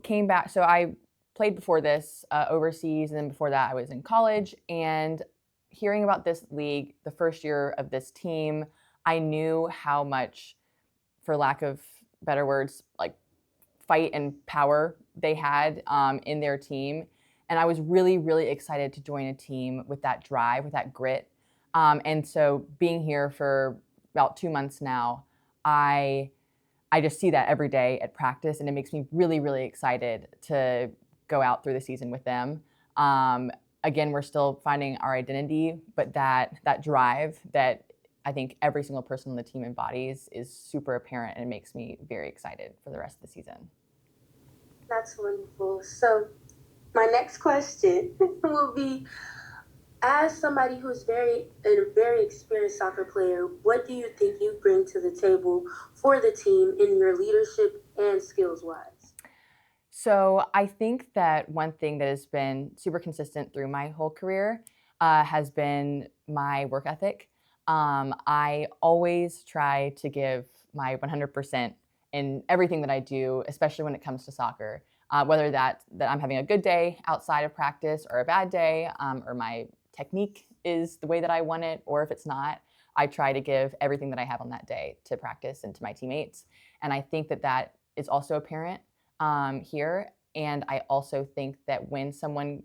Came back. So I played before this overseas, and then before that I was in college. And hearing about this league, the first year of this team, I knew how much, for lack of better words, like fight and power they had in their team. And I was really, really excited to join a team with that drive, with that grit. And so being here for about 2 months now, I I just see that every day at practice, and it makes me really, really excited to go out through the season with them. Um, Again, we're still finding our identity, but that drive that I think every single person on the team embodies is super apparent, and it makes me very excited for the rest of the season. That's wonderful. So, my next question will be, as somebody who's a very experienced soccer player, what do you think you bring to the table for the team in your leadership and skills wise? So I think that one thing that has been super consistent through my whole career has been my work ethic. I always try to give my 100% in everything that I do, especially when it comes to soccer. Whether that I'm having a good day outside of practice or a bad day, or my technique is the way that I want it, or if it's not, I try to give everything that I have on that day to practice and to my teammates. And I think that is also apparent here. And I also think that when someone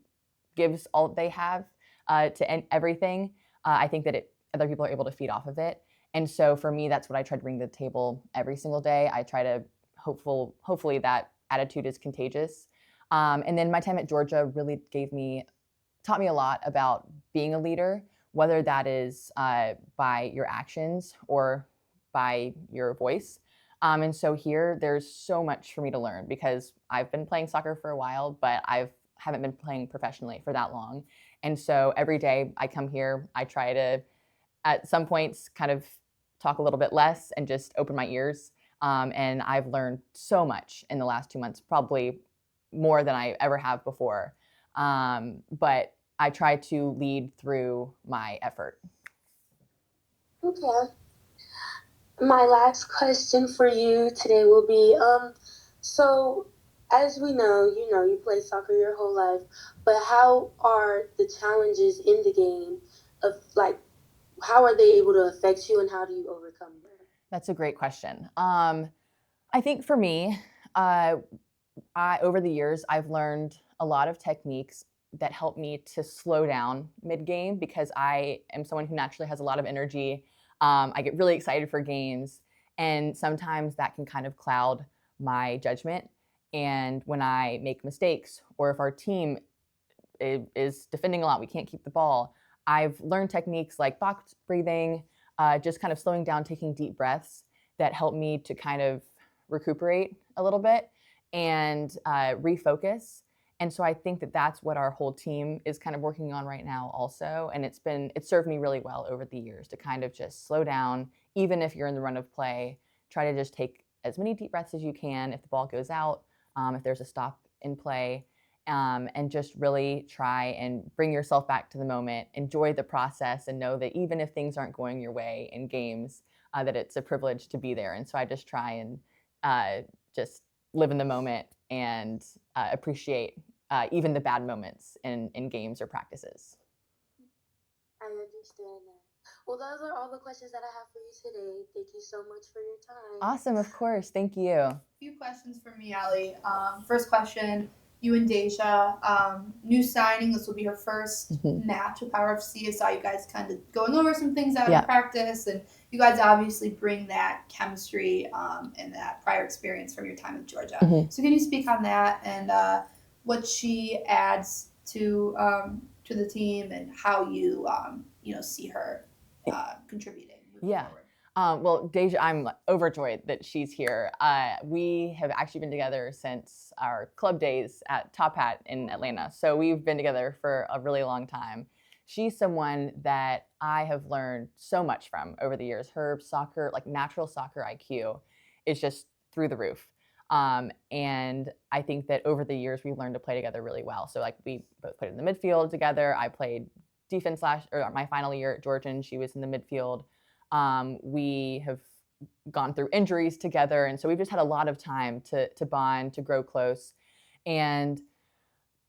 gives all they have everything, I think that other people are able to feed off of it. And so for me, that's what I try to bring to the table every single day. I try to hopefully that attitude is contagious. And then my time at Georgia really taught me a lot about being a leader, whether that is by your actions or by your voice. And so here, there's so much for me to learn because I've been playing soccer for a while, but I haven't been playing professionally for that long. And so every day I come here, I try to, at some points, kind of talk a little bit less and just open my ears. And I've learned so much in the last 2 months, probably more than I ever have before. But I try to lead through my effort. Okay. My last question for you today will be so as we know, you play soccer your whole life, but how are the challenges in the game of like how are they able to affect you and how do you overcome them? That's a great question. I think for me, uh, over the years, I've learned a lot of techniques that help me to slow down mid game because I am someone who naturally has a lot of energy. I get really excited for games, and sometimes that can kind of cloud my judgment. And when I make mistakes, or if our team is defending a lot, we can't keep the ball. I've learned techniques like box breathing, just kind of slowing down, taking deep breaths that help me to kind of recuperate a little bit and refocus. And so I think that that's what our whole team is kind of working on right now also. And it's served me really well over the years to kind of just slow down, even if you're in the run of play, try to just take as many deep breaths as you can if the ball goes out, if there's a stop in play, and just really try and bring yourself back to the moment, enjoy the process, and know that even if things aren't going your way in games, that it's a privilege to be there. And so I just try and just live in the moment and appreciate even the bad moments in games or practices. I understand that. Well, those are all the questions that I have for you today. Thank you so much for your time. Awesome, of course. Thank you. Few questions for me, Ellie. First question, you and Deja, new signing. This will be her 1st match with Power FC. I saw you guys kind of going over some things out in practice, and you guys obviously bring that chemistry and that prior experience from your time at Georgia. So can you speak on that and what she adds to the team and how you see her contributing moving forward? Well, Deja, I'm overjoyed that she's here. We have actually been together since our club days at Top Hat in Atlanta. So we've been together for a really long time. She's someone that I have learned so much from over the years. Her soccer, like natural soccer IQ, is just through the roof. And I think that over the years, we've learned to play together really well. So like we both played in the midfield together. I played defense or my final year at Georgia, and she was in the midfield. We have gone through injuries together. And so we've just had a lot of time to bond, to grow close. And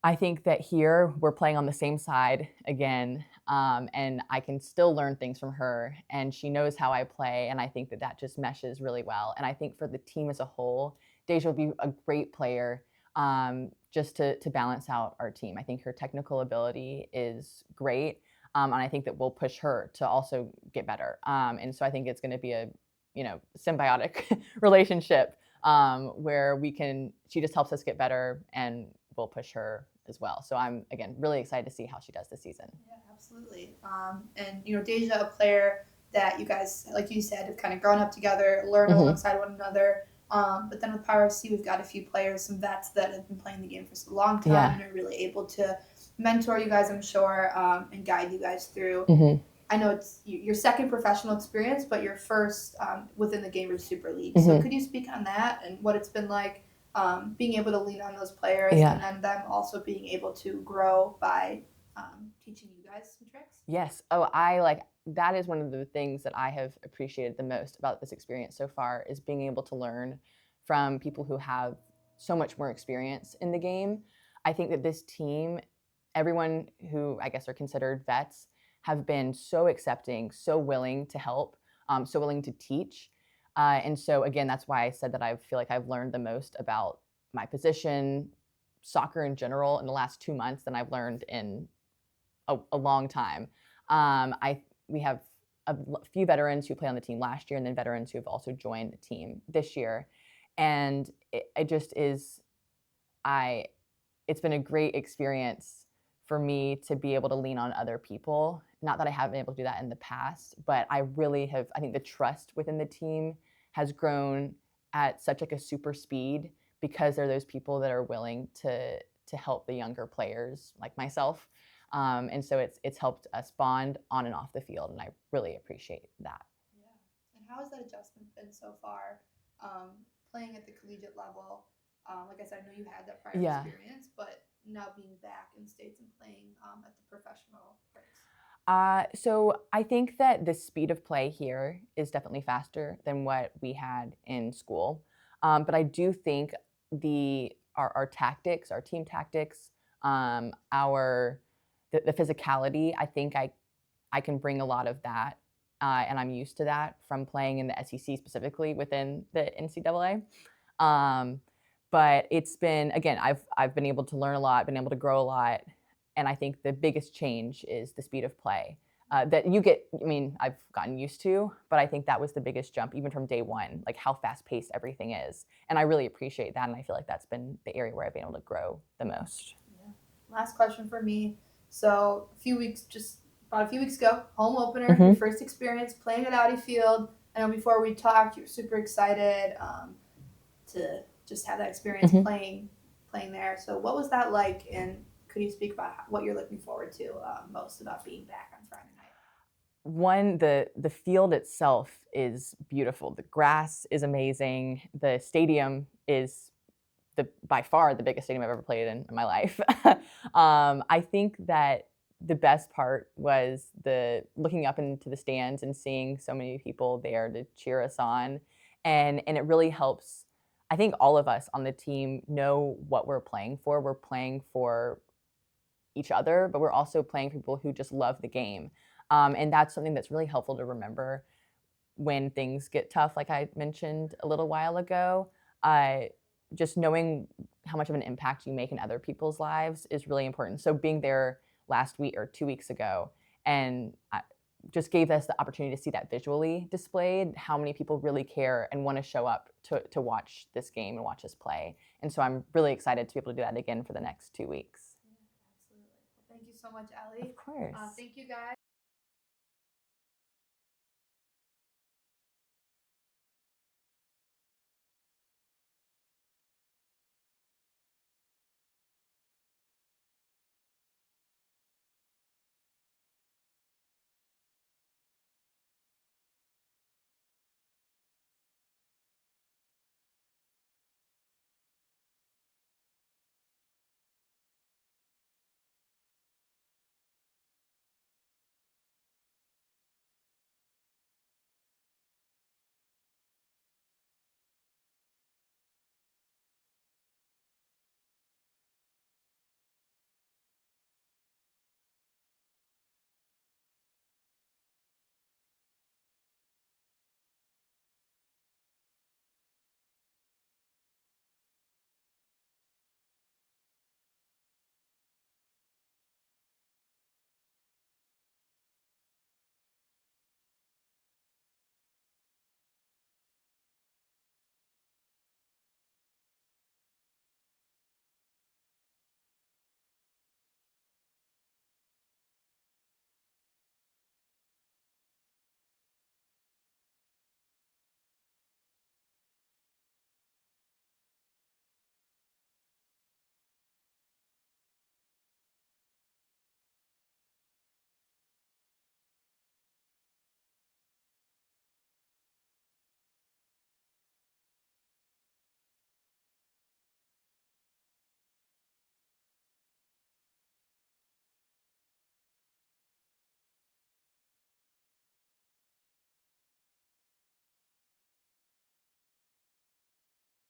I think that here we're playing on the same side again, and I can still learn things from her, and she knows how I play, and I think that that just meshes really well. And I think for the team as a whole, Deja will be a great player, just to balance out our team. I think her technical ability is great, and I think that we'll push her to also get better. And so I think it's going to be a symbiotic relationship, where she just helps us get better, and we'll push her as well. So I'm, again, really excited to see how she does this season. Yeah, absolutely. And Deja, a player that you guys, like you said, have kind of grown up together, learned alongside one another. But then with Power FC, we've got a few players, some vets that have been playing the game for a long time and are really able to mentor you guys, I'm sure, and guide you guys through. I know it's your second professional experience, but your first within the Gainbridge Super League. So could you speak on that and what it's been like being able to lean on those players and then them also being able to grow by teaching you guys some tricks? Yes. Oh, that is one of the things that I have appreciated the most about this experience so far, is being able to learn from people who have so much more experience in the game. I think that this team, everyone who I guess are considered vets, have been so accepting, so willing to help, so willing to teach. And so, again, that's why I said that I feel like I've learned the most about my position, soccer in general, in the last 2 months than I've learned in a long time. We have a few veterans who played on the team last year, and then veterans who have also joined the team this year. And it just is, it's been a great experience for me to be able to lean on other people. Not that I haven't been able to do that in the past, but I think the trust within the team has grown at such a super speed, because there are those people that are willing to help the younger players like myself. And so it's helped us bond on and off the field, and I really appreciate that. Yeah. And how has that adjustment been so far, playing at the collegiate level? Like I said, I know you had that prior experience, but now being back in States and playing at the professional ranks? So I think that the speed of play here is definitely faster than what we had in school. But I do think our tactics, our team tactics, the physicality, I think I can bring a lot of that, and I'm used to that from playing in the SEC, specifically within the NCAA. But it's been, again, I've been able to learn a lot, been able to grow a lot, and I think the biggest change is the speed of play that you get. I mean, I've gotten used to, but I think that was the biggest jump, even from day one, like how fast-paced everything is. And I really appreciate that, and I feel like that's been the area where I've been able to grow the most. Yeah. Last question for me. So about a few weeks ago, home opener, your first experience playing at Audi Field. I know before we talked, you were super excited to just have that experience playing there. So what was that like, and could you speak about what you're looking forward to most about being back on Friday night? One, the field itself is beautiful. The grass is amazing. The stadium is by far the biggest stadium I've ever played in my life. I think that the best part was looking up into the stands and seeing so many people there to cheer us on. And it really helps, I think, all of us on the team know what we're playing for. We're playing for each other, but we're also playing for people who just love the game. And that's something that's really helpful to remember when things get tough, like I mentioned a little while ago. Just knowing how much of an impact you make in other people's lives is really important. So being there last week or 2 weeks ago, and just gave us the opportunity to see that visually displayed, how many people really care and want to show up to watch this game and watch us play. And so I'm really excited to be able to do that again for the next 2 weeks. Yeah, absolutely. Well, thank you so much, Ellie. Of course. Thank you, guys.